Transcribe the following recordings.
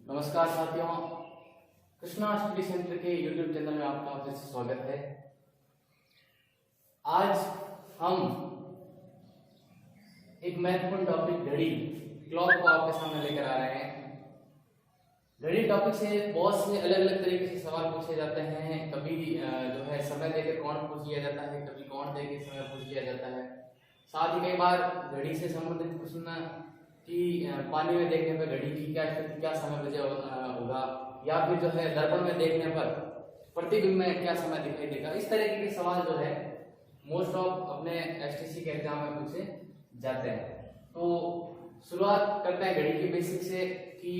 नमस्कार साथियों, Krishna study centre के यूट्यूब चैनल में आपका फिर से स्वागत है। आज हम एक महत्वपूर्ण टॉपिक घड़ी क्लॉक को आपके सामने लेकर आ रहे हैं। घड़ी टॉपिक से बहुत से अलग अलग तरीके से सवाल पूछे जाते हैं। कभी जो है समय देकर कौन पूछ लिया जाता है, कभी कौन देकर समय पूछ लिया जाता है। साथ ही कई बार घड़ी से संबंधित प्रश्न कि पानी में देखने पर घड़ी की क्या स्थिति, क्या समय बजे होगा, या फिर जो है दर्पण में देखने पर प्रतिबिंब में क्या समय दिखाई देगा। इस तरीके के सवाल जो है मोस्ट ऑफ अपने एसटीसी के एग्जाम में पूछे जाते हैं। तो शुरुआत करते हैं घड़ी की बेसिक से कि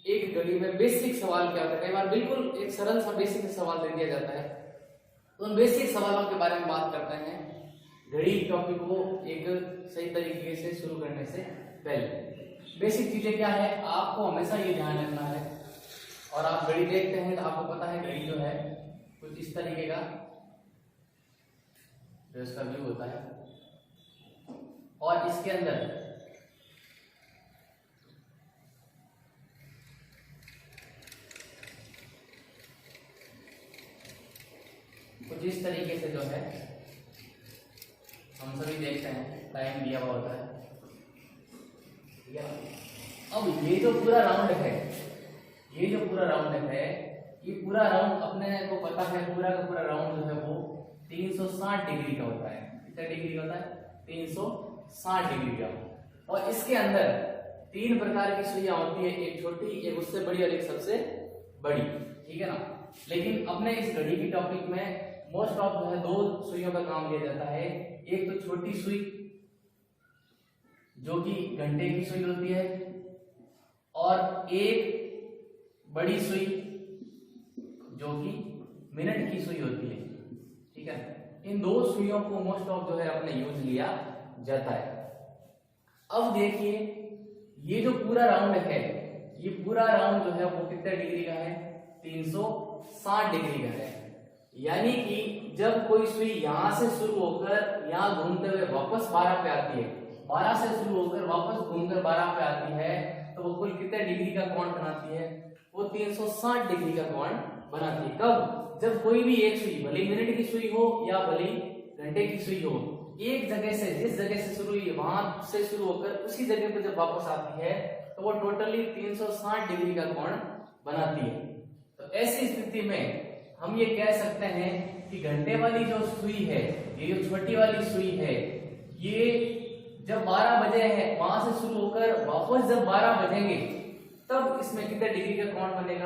एक घड़ी में बेसिक सवाल क्या होता है। कई बार बिल्कुल एक सरल सा बेसिक सवाल दे दिया जाता है, तो उन बेसिक सवालों के बारे में बात करते हैं घड़ी टॉपिक को एक सही तरीके से शुरू करने से पहले। बेसिक चीजें क्या है आपको हमेशा ये ध्यान रखना है। और आप घड़ी देखते हैं तो आपको पता है घड़ी जो है कुछ इस तरीके का जो इसका व्यू होता है, और इसके अंदर कुछ इस तरीके से जो है हम सभी देखते हैं टाइम दिया हुआ होता है। अब ये जो पूरा राउंड है, ये जो पूरा राउंड है, ये पूरा राउंड अपने को पता है पूरा का पूरा राउंड जो है वो 360 डिग्री का होता है। कितना डिग्री का होता है? 360 डिग्री का। और इसके अंदर तीन प्रकार की सुइयां होती है, एक छोटी, एक उससे बड़ी और एक सबसे बड़ी, ठीक है ना। लेकिन अपने इस घड़ी की टॉपिक में मोस्ट ऑफ जो है दो सुइयों का काम लिया जाता है। एक तो छोटी सुई जो कि घंटे की सुई होती है, और एक बड़ी सुई जो कि मिनट की सुई होती है, ठीक है। इन दो सुइयों को मोस्ट ऑफ जो है अपने यूज लिया जाता है। अब देखिए ये जो पूरा राउंड है, ये पूरा राउंड जो है वो कितने डिग्री का है? 360 डिग्री का है। यानी कि जब कोई सुई यहां से शुरू होकर यहां घूमते हुए वापस 12 पे आती है, 12 से शुरू होकर वापस घूमकर 12 पे आती है, तो वो कुल कितने डिग्री का कोण बनाती है? वो 360 डिग्री का कोण बनाती है। कब? जब कोई भी एक सुई, भले मिनट की सुई हो या भले घंटे की सुई हो, एक जगह से, जिस जगह से शुरू हुई वहां से शुरू होकर उसी जगह पे जब वापस आती है तो वो टोटली 360 डिग्री का कोण बनाती है। तो ऐसी स्थिति में हम ये कह सकते हैं कि घंटे वाली जो सुई है, ये जो छोटी वाली सुई है, ये जब 12 बजे है वहां से शुरू होकर वापस जब 12 बजेंगे तब इसमें कितने डिग्री का कोण बनेगा?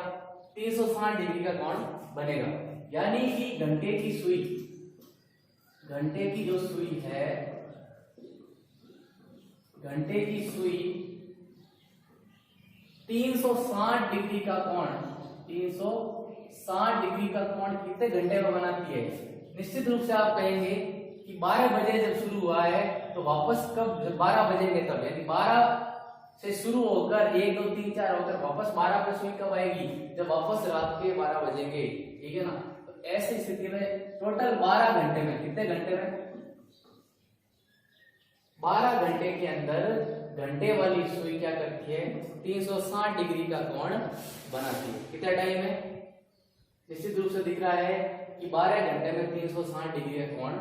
360 डिग्री का कोण बनेगा। यानी कि घंटे की सुई, घंटे की जो सुई है, घंटे की सुई 360 डिग्री का कोण, 360 डिग्री का कोण कितने घंटे में बनाती है? निश्चित रूप से आप कहेंगे कि 12 बजे जब शुरू हुआ है तो वापस कब? 12 बजेंगे तब। यानी 12 से शुरू होकर 1 2 3 4 होकर वापस 12 पे सुई कब आएगी? जब वापस रात के 12 बजेंगे, ठीक है ना। तो ऐसी स्थिति में टोटल 12 घंटे में, कितने घंटे में? 12 घंटे के अंदर घंटे वाली सुई क्या करती है? 360 डिग्री का कोण बनाती है। कितना टाइम है? निश्चित रूप से दिख रहा है कि 12 घंटे में 360 डिग्री का कोण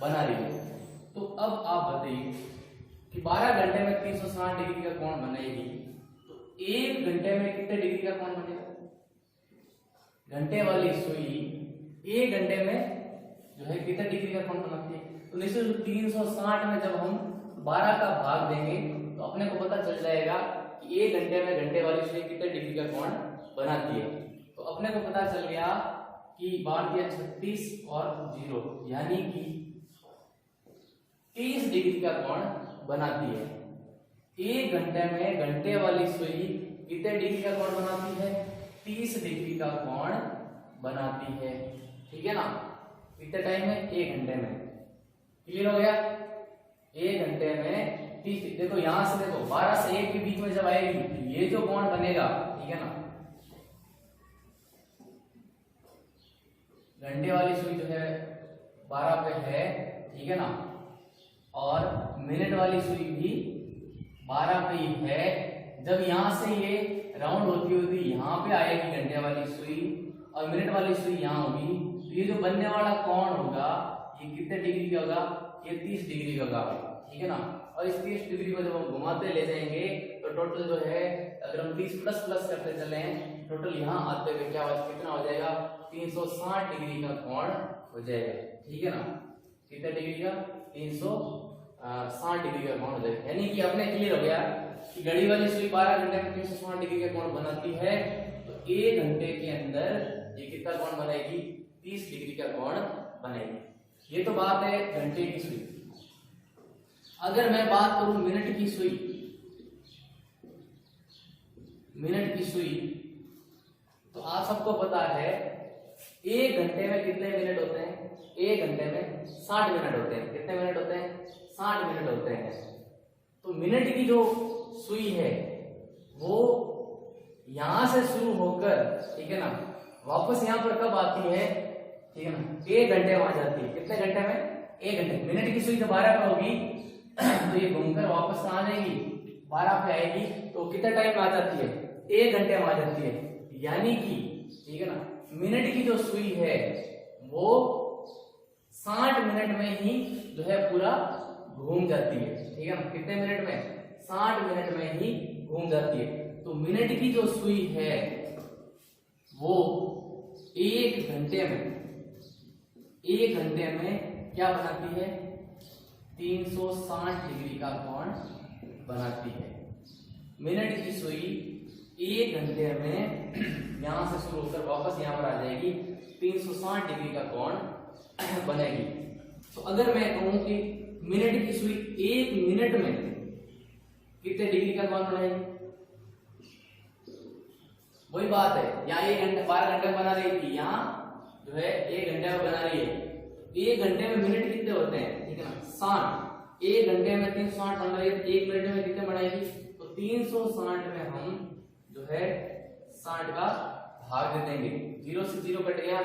बना रही है। तो अब आप बताइए कि 12 घंटे में 360 डिग्री का कोण बनेगी तो 1 घंटे में कितने डिग्री का कोण बनेगा? घंटे वाली सुई 1 घंटे में जो है कितने डिग्री का कोण बनाती है? तो निश्चित रूप 360 में जब हम 12 का भाग देंगे तो अपने को पता चल जाएगा कि 1 घंटे में घंटे वाली सुई कितने डिग्री का कोण बनाती है। तो अपने को पता चल गया कि बांट दिया 36 और 0, यानी कि 30 डिग्री का कोण बनाती है। 1 घंटे में घंटे वाली सुई कितने डिग्री का कोण बनाती है? 30 डिग्री का कोण बनाती है, ठीक है ना। कितने टाइम में? 1 घंटे में। क्लियर हो गया? 1 घंटे में 30। देखो यहां से देखो 12 से 1 के बीच में जब आएगी तो ये जो कोण बनेगा, ठीक है ना, घंटे वाली सुई जो है 12 पे है, ठीक है ना, और मिनट वाली सुई भी 12 पे ही है। जब यहां से ये राउंड होती होती यहाँ पे आएगी घंटे वाली सुई और मिनट वाली सुई यहाँ होगी, तो ये जो बनने वाला कोण होगा ये कितने डिग्री का होगा, ये 30 डिग्री का होगा, ठीक है ना। और इस 30 डिग्री को जब हम घुमाते ले जाएंगे तो टोटल जो है अगर हम 30 प्लस प्लस करते चले टोटल यहाँ आते हुए क्या कितना हो जाएगा, 360 डिग्री का कोण हो जाएगा, ठीक है ना। कितने डिग्री का, 360 डिग्री का कोण हो जाएगा। यानी कि अपने क्लियर हो गया कि घड़ी वाली सुई 12 घंटे में 360 डिग्री का कोण बनाती है, तो 1 घंटे के अंदर ये कितना कोण बनेगी, 30 डिग्री का कोण बनेगी। ये तो बात है घंटे की सुई। अगर मैं बात करूं मिनट की सुई, मिनट की सुई तो आप सबको पता है 1 घंटे में कितने मिनट होते हैं, 1 घंटे में 60 मिनट होते हैं। कितने मिनट होते हैं, 60 मिनट होते हैं। तो मिनट की जो सुई है वो यहां से शुरू होकर, ठीक है ना, वापस यहां पर कब आती है, ठीक है ना, 1 घंटे में आ जाती है। कितने घंटे में, 1 घंटे। मिनट की सुई जब 12 पर होगी तो ये घूमकर वापस कहां आएगी, 12 पे आएगी, तो कितने टाइम में आ जाती है, 1 घंटे में आ जाती है। यानी कि, ठीक है ना, मिनट की जो सुई है वो 60 मिनट में ही जो है पूरा घूम जाती है, ठीक है ना। कितने मिनट में, 60 मिनट में ही घूम जाती है। तो मिनट की जो सुई है वो 1 घंटे में क्या बनाती है, 360 डिग्री का कोण बनाती है। मिनट की सुई 1 घंटे में यहां से शुरू होकर वापस यहां पर आ जाएगी, 360 डिग्री का कोण बनेगी। तो अगर मैं कहूं कि मिनट की सुई 1 मिनट में कितने डिग्री का कोण बनाएगी, वही बात है, यहाँ 1 घंटे 12 घंटे बना रही थी, यहाँ जो है 1 घंटे में बना रही है। 1 घंटे में मिनट कितने होते हैं, ठीक है ना, 60। 1 घंटे में 360 बन रही है, 1 मिनट में कितने बनाएगी, तो 360 में हम जो है 60 का भाग दे देंगे, 0 से 0 कट गया,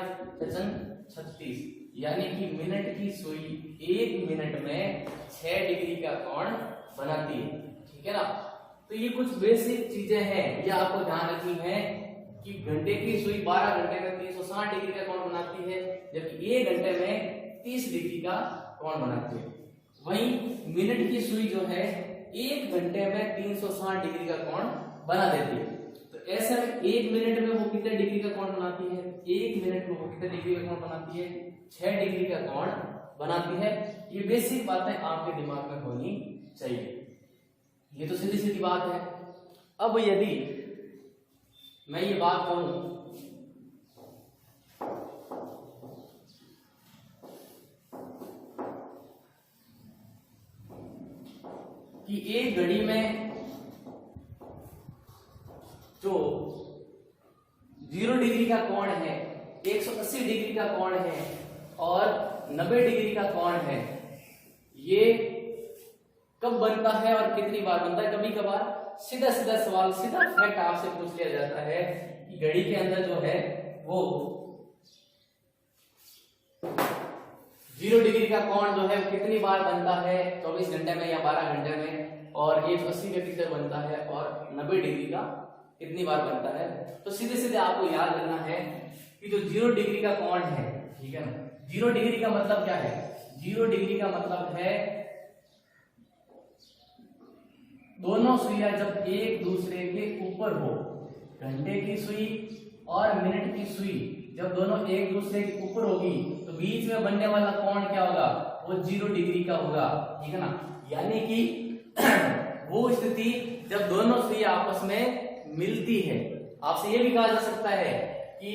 36। यानी कि मिनट की सुई 1 मिनट में 6 डिग्री का कोण बनाती है, ठीक है ना। तो ये कुछ बेसिक चीजें हैं, ये आपको ध्यान रखनी है कि घंटे की सुई 12 घंटे में 360 डिग्री का कोण बनाती है, जबकि 1 घंटे में 30 डिग्री का कोण बनाती है। वहीं मिनट की सुई जो है 1 घंटे में 360 डिग्री का कोण बना देती है। तो ऐसे में 1 मिनट में वो कितने डिग्री का कोण बनाती है, 1 मिनट में वो कितने डिग्री का कोण बनाती है, 6 डिग्री का कोण बनाती है। ये बेसिक बातें आपके दिमाग में होनी चाहिए, ये तो सीधी सीधी बात है। अब यदि मैं ये बात कहूं कि एक घड़ी में जो 0 डिग्री का कोण है, 180 डिग्री का कोण है और 90 डिग्री का कोण है, ये कब बनता है और कितनी बार बनता है। कभी कभार सीधा सीधा सवाल, सीधा फैक्ट आपसे पूछ लिया जाता है कि घड़ी के अंदर जो है वो 0 डिग्री का कोण जो है कितनी बार बनता है, 24 घंटे में या 12 घंटे में, और 180 में कितने बनता है और 90 डिग्री का कितनी बार बनता है। तो सीधे सीधे आपको याद रखना है कि जो 0 डिग्री का कोण है, ठीक है ना, 0 डिग्री का मतलब क्या है, 0 डिग्री का मतलब है दोनों सुइयां जब एक दूसरे के ऊपर हो, घंटे की सुई और मिनट की सुई जब दोनों एक दूसरे के ऊपर होगी तो बीच में बनने वाला कोण क्या होगा, वो 0 डिग्री का होगा, ठीक है ना। यानी कि वो स्थिति जब दोनों सुइयां आपस में मिलती है। आपसे ये भी कहा जा सकता है कि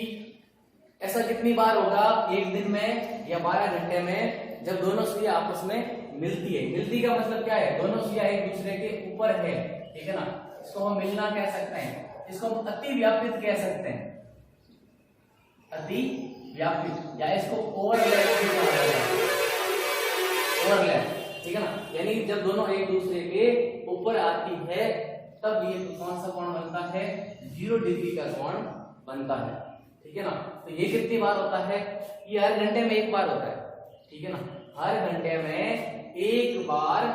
ऐसा कितनी बार होगा एक दिन में या 12 घंटे में जब दोनों सुइयां आपस में मिलती है। मिलती का मतलब क्या है, दोनों सुइयां एक दूसरे के ऊपर है, ठीक है ना। इसको हम मिलना कह सकते हैं, इसको हम अति व्यापित कह सकते हैं, अति व्यापित, या इसको ओवरलैप भी कहा जाता है, ओवरलैप, ठीक है ना। यानी जब दोनों एक दूसरे के ऊपर आती है तब ये कौन सा कोण बनता है, 0 डिग्री का कोण बनता है, ठीक है ना। तो ये कितनी बार होता है, ये हर घंटे में 1 बार होता है, ठीक है ना। हर घंटे में 1 बार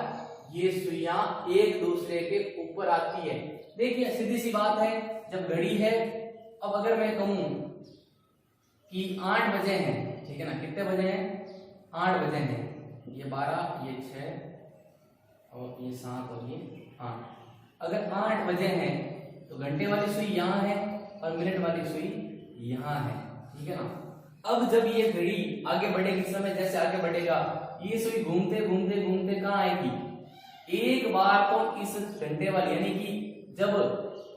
ये सुइयां एक दूसरे के ऊपर आती है। देखिए सीधी सी बात है, जब घड़ी है, अब अगर मैं कहूं कि 8 बजे हैं, ठीक है ना, कितने बजे हैं, 8 बजे हैं, ये 12, ये 6 और ये 7 और ये 8। अगर 8 बजे हैं तो घंटे वाली सुई यहाँ है और मिनट वाली सुई यहाँ है, ठीक है ना। अब जब ये घड़ी आगे बढ़ेगी, समय जैसे आगे बढ़ेगा, ये सुई घूमते घूमते घूमते कहाँ आएगी, एक बार तो इस घंटे वाली, यानी कि जब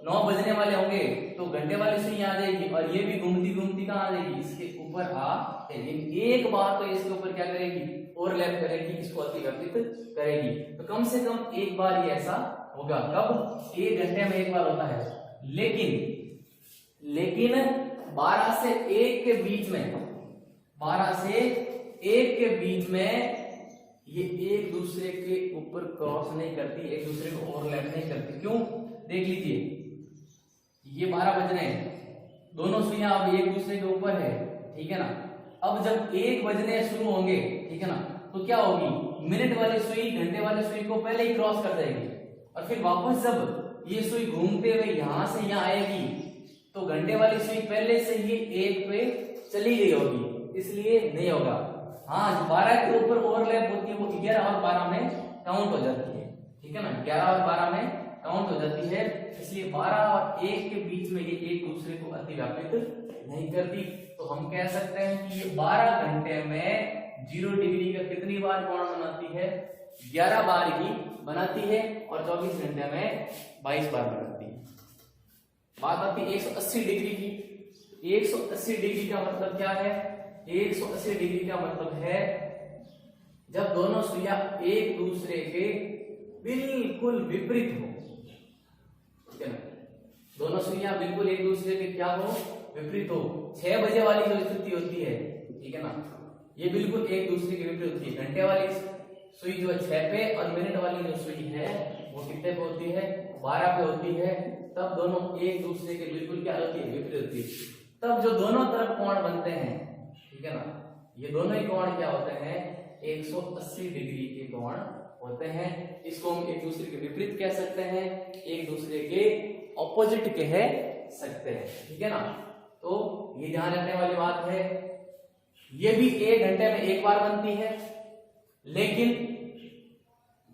9 बजने वाले होंगे तो घंटे वाली सुई आ जाएगी और ये भी घूमती घूमती कहाँ आ जाएगी, इसके ऊपर आ जाएगी। एक बार तो इसके ऊपर क्या करेगी, ओवरलैप करेगी, इसको अतिव्यापित करेगी। तो कम से कम एक बार ये ऐसा होगा। कब, 1 घंटे में एक बार होता है। लेकिन 12 से 1 के बीच में, 12 से 1 के बीच में ये एक दूसरे के ऊपर क्रॉस नहीं करती, एक दूसरे को ओवरलैप नहीं करती। क्यों, देख लीजिए, ये 12 बज रहे हैं, दोनों सुइयां अब एक दूसरे के ऊपर है, ठीक है ना। अब जब 1 बजने शुरू होंगे, ठीक है ना, तो क्या होगी, मिनट वाली सुई घंटे वाली सुई को पहले ही क्रॉस कर देगी और फिर वापस जब ये सुई घूमते हुए यहां से यहां आएगी तो घंटे वाली सुई पहले से ही 1 पे चली गई होगी, इसलिए नहीं होगा। हाँ, 12 के ऊपर ओवरलैप होती है, वो 11 और 12 में काउंट हो जाती है, ठीक है ना, 11 और 12 में काउंट हो जाती है। इसलिए 12 और 1 के बीच में ये एक दूसरे को अतिव्यापित नहीं करती। तो हम कह सकते हैं कि ये 12 घंटे में 0 डिग्री का कितनी बार कोण बनाती है, 11 बार ही बनाती है, और 24 घंटे में 22 बार बनाती है। बात आती है 180 डिग्री की। 180 डिग्री का मतलब क्या है, 180 डिग्री का मतलब है जब दोनों सुइयां एक दूसरे के बिल्कुल विपरीत हो, ठीक है ना, दोनों सुइयां बिल्कुल एक दूसरे के क्या हो, विपरीत हो। 6 बजे वाली जो स्थिति होती है, ठीक है ना, ये बिल्कुल एक दूसरे के विपरीत होती है। घंटे वाली सुई जो है 6 पे और मिनट वाली जो सुई है वो कितने पे होती है, 12 पे होती है। तब दोनों एक दूसरे के बिल्कुल क्या होती है, विपरीत होती है। तब जो दोनों तरफ कोण बनते हैं, ठीक है ना, ये दोनों ही कोण क्या होते हैं, 180 डिग्री के कोण होते हैं। इसको हम एक दूसरे के विपरीत कह सकते हैं, एक दूसरे के ऑपोजिट कह सकते हैं, ठीक है ना। तो ये ध्यान रखने वाली बात है। ये भी 1 घंटे में एक बार बनती है, लेकिन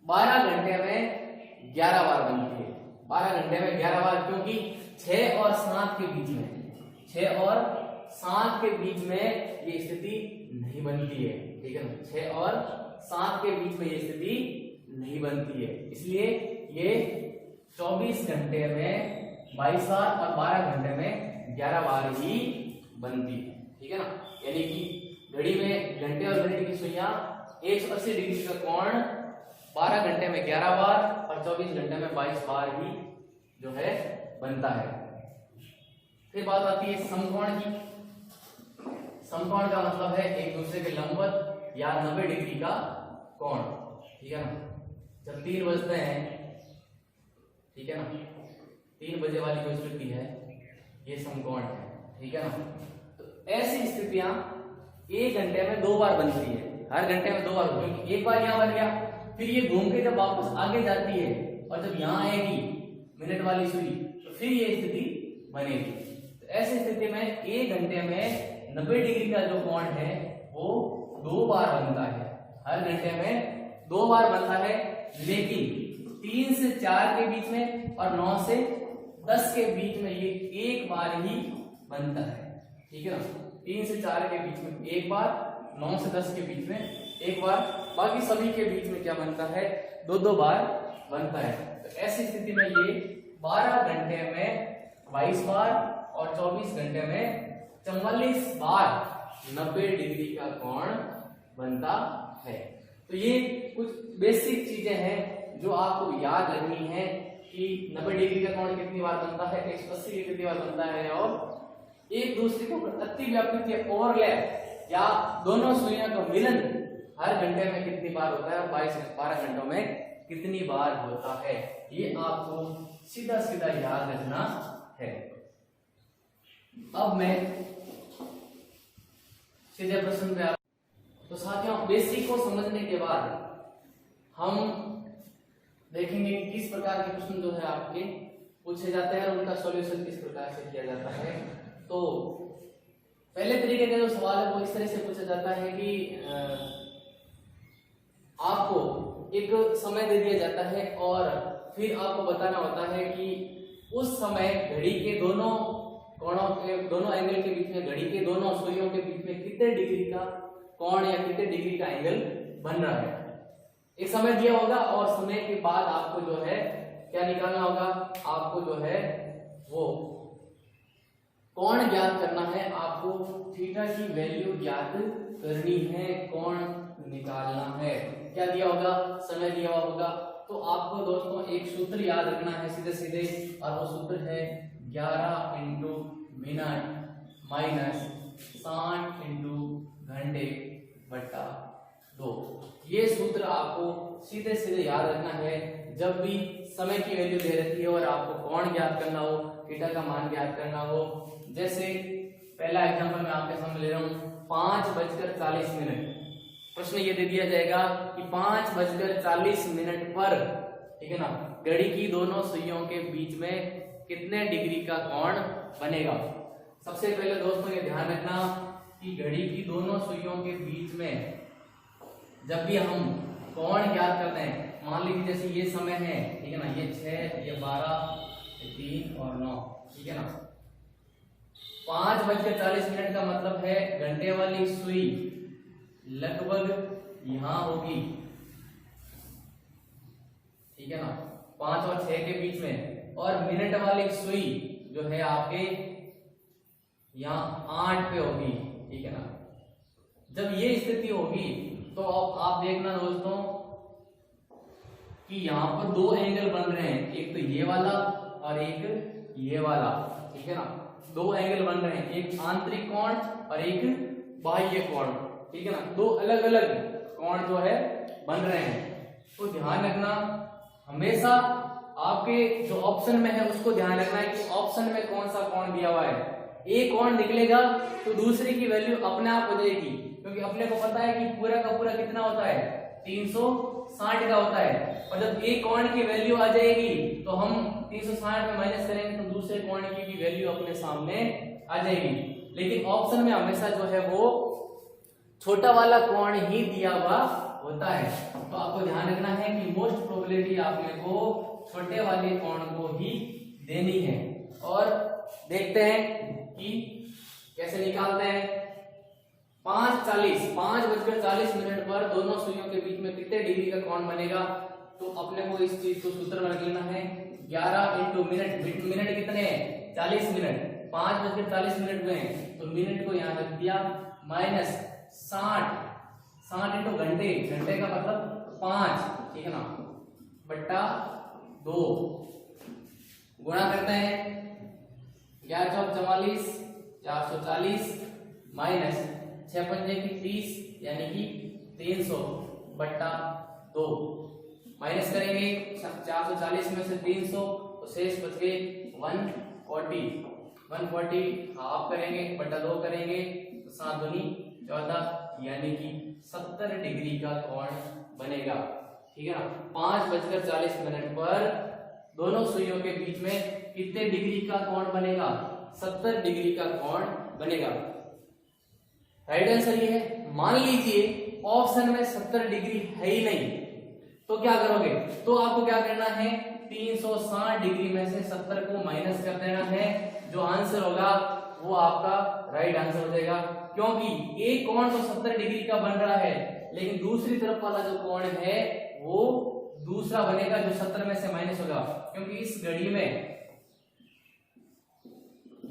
12 घंटे में 11 बार बनती है। 12 घंटे में 11 बार, क्योंकि 6 और 7 के बीच में, 6 और 7 के बीच में ये स्थिति नहीं बनती है, ठीक है ना, 6 और 7 के बीच में ये स्थिति नहीं बनती है। इसलिए ये 24 घंटे में 22 बार और 12 घंटे में 11 बार ही बनती है, ठीक है ना। यानी कि घड़ी में घंटे और मिनट की सुइयां 180 डिग्री का कोण 12 घंटे में 11 बार और 24 घंटे में 22 बार ही जो है बनता है। फिर बात आती है समकोण की। समकोण का मतलब है एक दूसरे के लंबवत या 90 डिग्री का कोण, ठीक है ना। जब 3 बजते हैं, ठीक है ना, 3 बजे वाली जो स्थिति है ये समकोण है, ठीक है ना। तो ऐसी स्थितियां 1 घंटे में 2 बार बनती है, हर घंटे में 2 बार, क्योंकि एक बार यहां बन गया, फिर ये घूम के जब वापस आगे जाती है और जब यहां आएगी मिनट वाली सुई तो फिर ये स्थिति बनेगी। तो ऐसी स्थिति में 1 घंटे में 90 डिग्री का जो कोण है वो 2 बार बनता है, हर घंटे में 2 बार बनता है। लेकिन 3 से 4 के बीच में और 9 से 10 के बीच में ये एक बार ही बनता है, ठीक है ना। 3 से 4 के बीच में एक बार, 9 से 10 के बीच में एक बार, बाकी सभी के बीच में क्या बनता है, 2-2 बार बनता है। तो ऐसी स्थिति में ये 12 घंटे में 22 बार और 24 घंटे में 44 बार 90 डिग्री का कोण बनता है। तो ये कुछ बेसिक चीजें हैं जो आपको याद रखनी है कि 90 डिग्री का कोण कितनी बार बनता है, 180 कितनी बार बनता है, और एक दूसरे को अतिव्यापित या ओवरलैप या दोनों सुइयों का मिलन हर घंटे में कितनी बार होता है, 22-12 घंटों में कितनी बार होता है, ये आपको सीधा सीधा याद रखना है। अब मैं सीधे प्रश्न पे तो साथियों, बेसिक को समझने के बाद हम देखेंगे कि किस प्रकार के प्रश्न जो है आपके पूछे जाते हैं और उनका सॉल्यूशन किस प्रकार से किया जाता है। तो पहले तरीके का जो सवाल है वो इस तरह से पूछा जाता है कि आपको एक समय दे दिया जाता है और फिर आपको बताना होता है कि उस समय घड़ी के दोनों कोणों के दोनों एंगल के बीच में, घड़ी के दोनों सुइयों के बीच में कितने डिग्री का कोण या कितने डिग्री का एंगल बन रहा है। एक समय दिया होगा और समय के बाद आपको जो है क्या निकालना होगा, आपको जो है वो कोण ज्ञात करना है, आपको थीटा की वैल्यू ज्ञात करनी है, कोण निकालना है। क्या दिया होगा, समय दिया होगा। तो आपको दोस्तों एक सूत्र याद रखना है सीधे सीधे, और वो सूत्र है 11 इंटू मिनट माइनस 60 इंटू घंटे बटा 2। ये सूत्र आपको सीधे सीधे याद रखना है जब भी समय की वैल्यू दे रखी है और आपको कोण ज्ञात करना हो, थीटा का मान ज्ञात करना हो। जैसे पहला एग्जांपल मैं आपके सामने ले रहा हूं, 5:40 प्रश्न ये दे दिया जाएगा कि 5:40 पर, ठीक है ना, घड़ी की दोनों सुइयों के बीच में कितने डिग्री का कोण बनेगा। सबसे पहले दोस्तों ये ध्यान रखना कि घड़ी की दोनों सुइयों के बीच में जब भी हम कोण ज्ञात करते हैं, मान लीजिए जैसे ये समय है, ठीक है ना, ये 6, ये 12, ये 3 और 9, ठीक है ना। 5:40 का मतलब है घंटे वाली सुई लगभग यहां होगी, ठीक है ना, 5 और 6 के बीच में, और मिनट वाली सुई जो है आपके यहाँ 8 पे होगी, ठीक है ना। जब ये स्थिति होगी तो आप देखना दोस्तों कि यहाँ पर दो एंगल बन रहे हैं, एक तो ये वाला और एक ये वाला, ठीक है ना। दो एंगल बन रहे हैं, एक आंतरिक कोण और एक बाह्य कोण, ठीक है ना। दो अलग अलग कोण जो है बन रहे हैं। तो ध्यान रखना हमेशा आपके जो ऑप्शन में है उसको ध्यान रखना है कि ऑप्शन में कौन सा कोण दिया हुआ है। एक कोण निकलेगा तो दूसरे की वैल्यू अपने आप हो जाएगी, क्योंकि अपने को पता है कि पूरा का पूरा कितना होता है, 360 का होता है। और जब एक कोण की वैल्यू आ जाएगी तो हम 360 में माइनस करेंगे तो दूसरे कोण की भी वैल्यू अपने सामने आ जाएगी। लेकिन ऑप्शन में हमेशा जो है वो छोटा वाला कोण ही दिया हुआ होता है। तो आपको ध्यान रखना है कि मोस्ट प्रोबेबिलिटी आपने को छोटे वाले कोण को ही देनी है। और देखते हैं कि कैसे निकालते हैं। 5:40 पर दोनों सुइयों के बीच में कितने डिग्री का कोण बनेगा। तो अपने को इस चीज को सूत्र में रख लेना है 11 इंटू मिनट। मिनट कितने हैं, 40 मिनट। 5:40 हुए हैं तो मिनट को यहाँ रख दिया माइनस 60 इंटू घंटे, घंटे का मतलब 5, ठीक है ना, बट्टा 2 गुणा करते हैं 11×4 = 440 माइनस 6×5 = 30 यानी कि 300 बट्टा 2 माइनस करेंगे 440 में से 300 तो शेष बच गए 140 हाफ करेंगे बट्टा 2 करेंगे तो 7 दूनी 14 यानी कि 70 डिग्री का कोण बनेगा, ठीक है ना। 5:40 पर दोनों सुइयों के बीच में कितने डिग्री का कोण बनेगा, 70 डिग्री का कोण बनेगा। राइट आंसर ये है। मान लीजिए ऑप्शन में 70 डिग्री है ही नहीं तो क्या करोगे, तो आपको क्या करना है 360 डिग्री में से 70 को माइनस कर देना है। जो आंसर होगा वो आपका राइट आंसर हो जाएगा, क्योंकि एक कोण तो 70 डिग्री का बन रहा है लेकिन दूसरी तरफ वाला जो कोण है वो दूसरा बनेगा जो 70 में से माइनस होगा। क्योंकि इस घड़ी में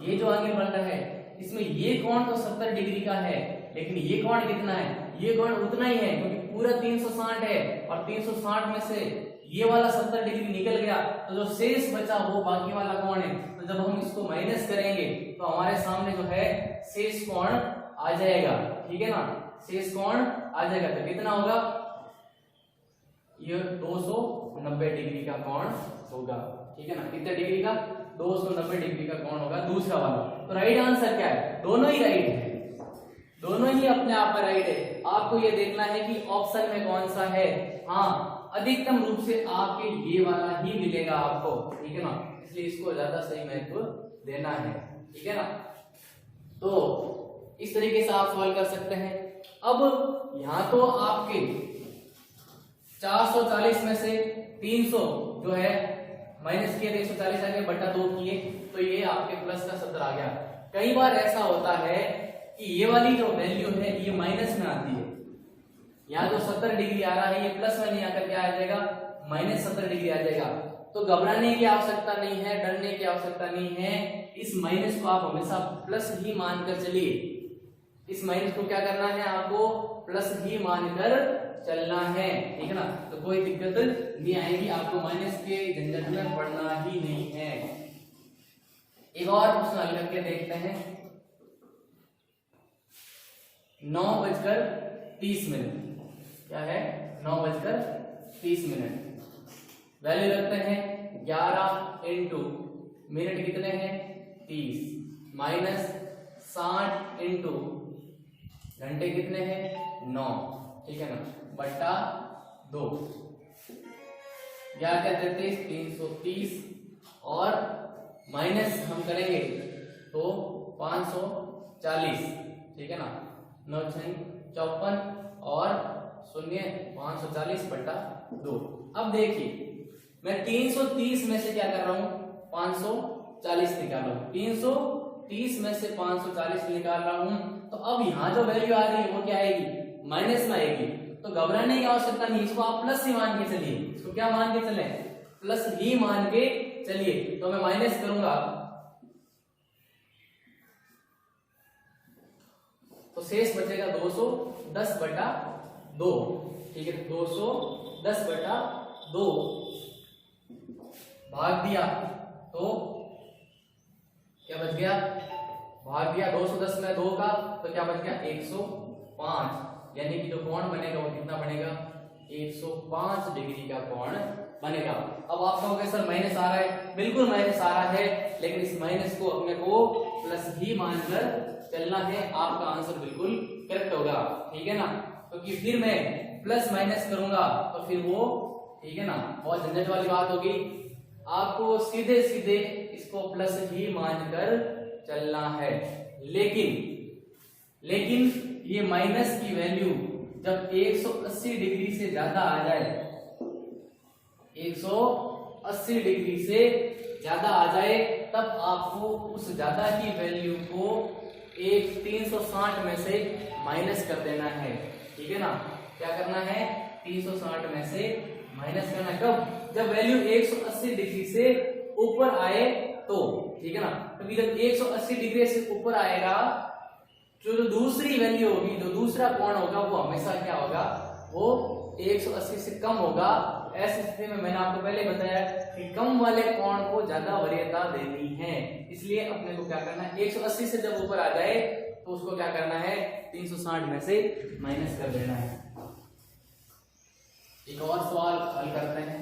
ये जो एंगल बन रहा है इसमें ये कोण तो 70 डिग्री का है लेकिन ये कोण कितना है, ये कोण उतना ही है क्योंकि पूरा 360 है और 360 में से ये वाला 70 डिग्री निकल गया तो जो शेष बचा वो बाकी वाला कोण है। तो जब हम इसको माइनस करेंगे तो हमारे सामने जो है शेष कोण आ जाएगा, ठीक है ना, शेष कोण आ जाएगा। तो कितना होगा, ये 290 डिग्री का कोण होगा, ठीक है ना। कितने डिग्री का, 290 डिग्री का कोण होगा दूसरा वाला। तो राइट आंसर क्या है, दोनों ही राइट है, दोनों ही अपने आप में राइट है। आपको ये देखना है कि ऑप्शन में कौन सा है। हाँ, अधिकतम रूप से आपके ये वाला ही मिलेगा आपको, ठीक है ना, इसलिए इसको ज्यादा सही महत्व देना है, ठीक है ना। तो इस तरीके से आप सॉल्व कर सकते हैं। अब यहां तो आपके 440 में से 300 जो है माइनस किए, 140 आ गए, बटा 2 किए, तो ये आपके प्लस का 70 आ गया। कई बार ऐसा होता है कि ये वाली जो वैल्यू है ये माइनस में आती है, यहाँ जो 70 डिग्री आ रहा है ये प्लस में नहीं आकर क्या आ जाएगा, माइनस 70 डिग्री आ जाएगा। तो घबराने की आवश्यकता नहीं है, डरने की आवश्यकता नहीं है, इस माइनस को आप हमेशा प्लस ही मानकर चलिए। इस माइनस को क्या करना है, आपको प्लस ही मानकर चलना है, ठीक है ना। तो कोई दिक्कत नहीं आएगी, आपको माइनस के झंझट में पड़ना ही नहीं है। एक और प्रश्न हल करके देखते हैं। 9:30, क्या है, 9:30। वैल्यू रखते हैं 11 इंटू मिनट कितने हैं 30, माइनस 60 इंटू घंटे कितने हैं 9, ठीक है ना, बटा 2। 11 330 और माइनस हम करेंगे तो 540, ठीक है ना, 9 54 और 0 540 बटा 2। अब देखिए मैं 330 में से क्या कर रहा हूं, 540 निकाल रहा हूं, 330 में से 540 निकाल रहा हूं। तो अब यहां जो वैल्यू आ रही है वो क्या आएगी, माइनस में आएगी। तो घबराने की आवश्यकता नहीं, इसको आप प्लस ही मान के चलिए। इसको क्या मान के चले, प्लस ही मान के चलिए। तो मैं माइनस करूंगा तो शेष बचेगा 210 बटा 2, ठीक है, 210 बटा 2 भाग दिया तो क्या बच गया, भाग दिया 210 में 2 का, तो क्या बच गया 105, यानी कि जो कोण बनेगा वो कितना बनेगा, 105 डिग्री का कोण बनेगा। अब आप कहोगे सर माइनस आ रहा है, बिल्कुल माइनस आ रहा है, लेकिन इस माइनस को अपने को प्लस ही मानकर चलना है, आपका आंसर बिल्कुल करेक्ट होगा, ठीक है ना। क्योंकि फिर मैं प्लस माइनस करूंगा तो फिर वो, ठीक है ना, बहुत झंझट वाली बात होगी। आपको सीधे सीधे इसको प्लस ही मानकर चलना है। लेकिन ये माइनस की वैल्यू जब 180 डिग्री से ज्यादा आ जाए, 180 डिग्री से ज्यादा आ जाए, तब आपको उस ज्यादा की वैल्यू को 360 में से माइनस कर देना है, ठीक है ना। क्या करना है, 360 में से माइनस करना। कब, जब वैल्यू 180 डिग्री से ऊपर आए तो, ठीक है ना। क्योंकि जब 180 डिग्री से ऊपर आएगा, जो दूसरी वैल्यू होगी, जो दूसरा कोण होगा, वो हमेशा क्या होगा, वो 180 से कम होगा। ऐसी स्थिति में मैंने आपको पहले बताया कि कम वाले कोण को ज्यादा वरीयता देनी है, इसलिए अपने को क्या करना है, 180 से जब ऊपर आ जाए तो उसको क्या करना है, 360 में से माइनस कर देना है। एक और सवाल हल करते हैं।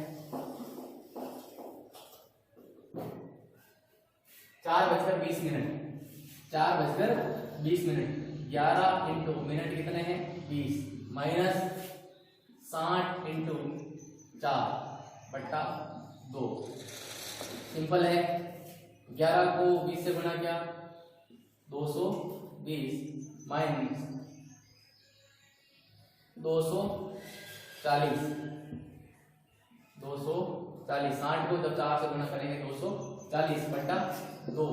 4:20, 4:20, 11 इंटू मिनट कितने हैं 20, माइनस 60 इंटू 4 बटा 2। सिंपल है, 11 को 20 से गुणा किया 220, माइनस 240, 60 को जब 4 से गुणा करेंगे 240 बटा 2,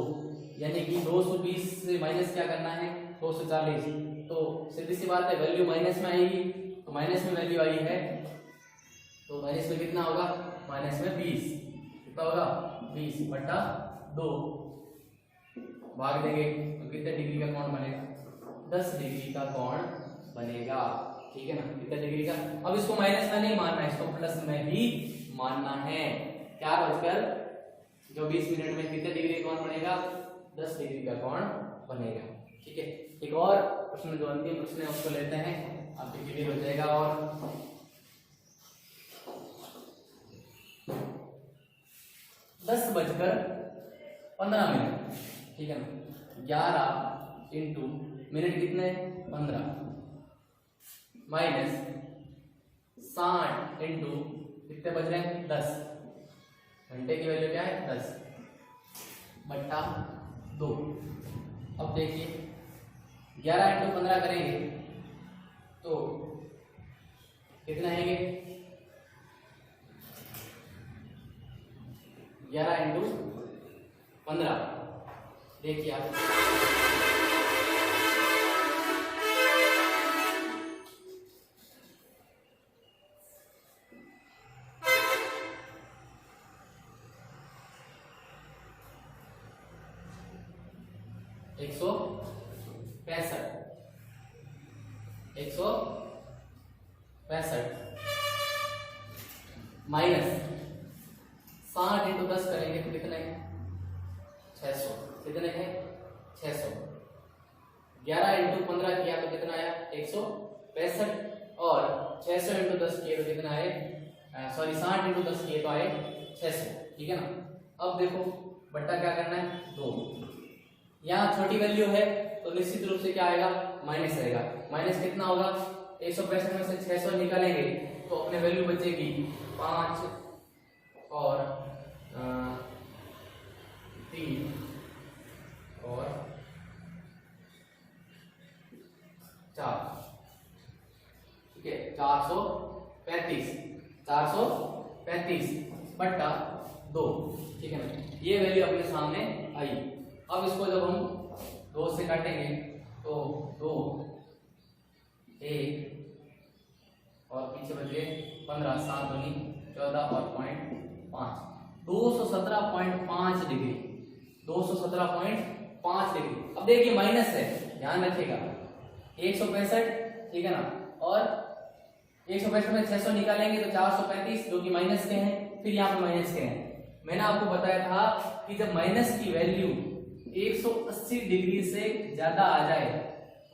यानी कि 220 से माइनस क्या करना है 240। तो सीधी सी बात है, वैल्यू माइनस में आएगी, तो माइनस में वैल्यू आई है, तो माइनस में कितना होगा, माइनस में 20, कितना होगा 20 बटा 2, भाग देंगे तो कितने डिग्री का कोण बनेगा, 10 डिग्री का कोण बनेगा, ठीक है ना, कितने डिग्री का। अब इसको माइनस में नहीं मानना है, इसको प्लस में ही मानना है। 4:20 में कितने डिग्री का कोण बनेगा, 10 डिग्री का कोण बनेगा, ठीक है। एक और प्रश्न, जो अंतिम प्रश्न है उसको लेते हैं, आपके क्लियर हो जाएगा। और 10:15, ठीक है ना, 11 इंटू मिनट कितने 15, माइनस 60 इंटू कितने बज रहे हैं 10, घंटे की वैल्यू क्या है 10 बट्टा 2। अब देखिए 11 इंटू 15 करेंगे तो कितना आएंगे 11 इंटू 15, देखिए आप 165 माइनस 60 इंटू 10 करेंगे तो कितने 600, कितने हैं 600। 11 इंटू 15 किया तो कितना आया 165 और 600 इंटू 10 किए तो कितना आए 60 इंटू 10 किए तो आए 600, ठीक है ना। अब देखो बट्टा क्या करना है 2, यहाँ छोटी वैल्यू है तो निश्चित रूप से क्या आएगा माइनस रहेगा। माइनस कितना होगा 165 में से 600 निकालेंगे तो अपने वैल्यू बचेगी 5 और 3 और 4, ठीक है 435 बट्टा 2, ठीक है ना। ये वैल्यू अपने सामने आई। अब इसको जब हम 2 से काटेंगे तो 2 1 और पीछे बचे 15, 7 दूनी 14 और 0.5, 217.5 डिग्री, 217.5 डिग्री। अब देखिए माइनस है, ध्यान रखिएगा 165, ठीक है ना, और 165 में 600 निकालेंगे तो 435 जो कि माइनस के हैं, फिर यहाँ पे माइनस के हैं। मैंने आपको बताया था कि जब माइनस की वैल्यू 180 डिग्री से ज्यादा आ जाए,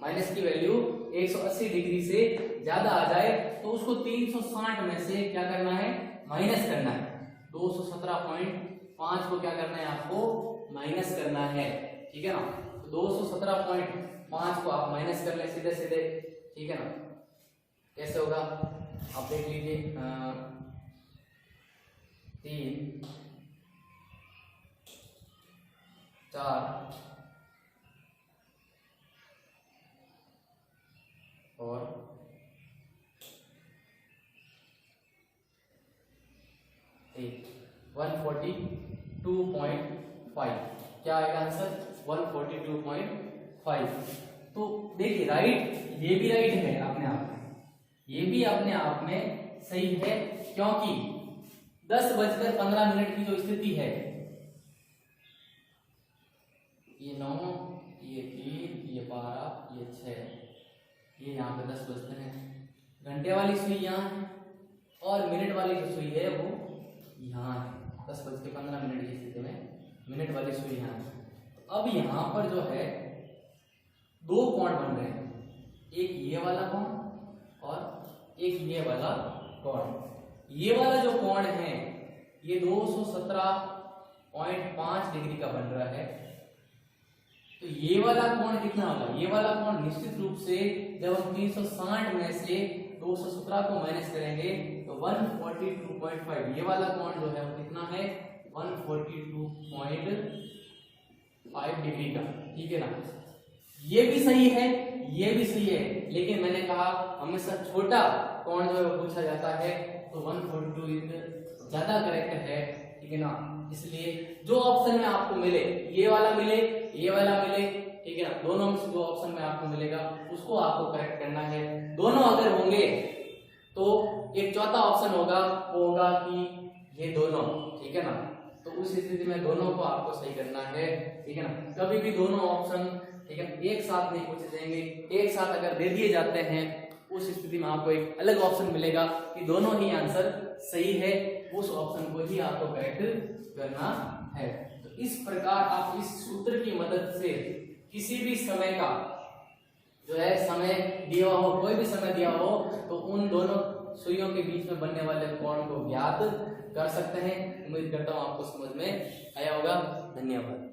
माइनस की वैल्यू 180 डिग्री से ज्यादा आ जाए तो उसको 360 में से क्या करना है माइनस करना है। 217.5 को क्या करना है आपको माइनस करना है, ठीक है ना। तो 217.5 को आप माइनस कर ले सीधे सीधे, ठीक है ना। कैसे होगा आप देख लीजिए 3 4 और 142.5, क्या आएगा आंसर 142.5। तो देखिए राइट, ये भी राइट है अपने आप में, ये भी अपने आप में सही है, क्योंकि 10:15 की जो स्थिति है, ये 9, ये 3, ये 12, ये 6, ये यहाँ पे 10 बजते हैं। घंटे वाली सुई यहाँ है और मिनट वाली जो सुई है वो यहाँ है। 10:15 की स्थिति में मिनट वाली सुई यहाँ है। तो अब यहाँ पर जो है 2 कोण बन रहे हैं, एक ये वाला कोण और एक ये वाला कोण। ये वाला जो कोण है ये 217.5 डिग्री का बन रहा है। तो ये वाला कोण कितना होगा, ये वाला कोण निश्चित रूप से जब हम 360 में से 217 को माइनस करेंगे तो 142.5, ये वाला कोण जो है वो कितना है 142.5 डिग्री का, ठीक है ना। ये भी सही है, ये भी सही है, लेकिन मैंने कहा हमेशा छोटा कोण जो है वो पूछा जाता है, तो 142 ज्यादा करेक्ट है, ठीक है ना। इसलिए जो ऑप्शन में आपको मिले, ये वाला मिले, ये वाला मिले, ठीक है ना, दोनों में से जो ऑप्शन में आपको मिलेगा उसको आपको करेक्ट करना है। दोनों अगर होंगे तो एक चौथा ऑप्शन होगा, वो होगा कि ये दोनों, ठीक है ना। तो उस स्थिति में दोनों को आपको सही करना है, ठीक है ना। कभी भी दोनों ऑप्शन, ठीक है, एक साथ नहीं पूछे जाएंगे। एक साथ अगर दे दिए जाते हैं उस स्थिति में आपको एक अलग ऑप्शन मिलेगा कि दोनों ही आंसर सही है, उस ऑप्शन को ही आपको करेक्ट करना है। तो इस प्रकार आप इस सूत्र की मदद से किसी भी समय का जो है समय दिया हो, कोई भी समय दिया हो, तो उन दोनों सुइयों के बीच में बनने वाले कोण को ज्ञात कर सकते हैं। उम्मीद करता हूं आपको समझ में आया होगा। धन्यवाद।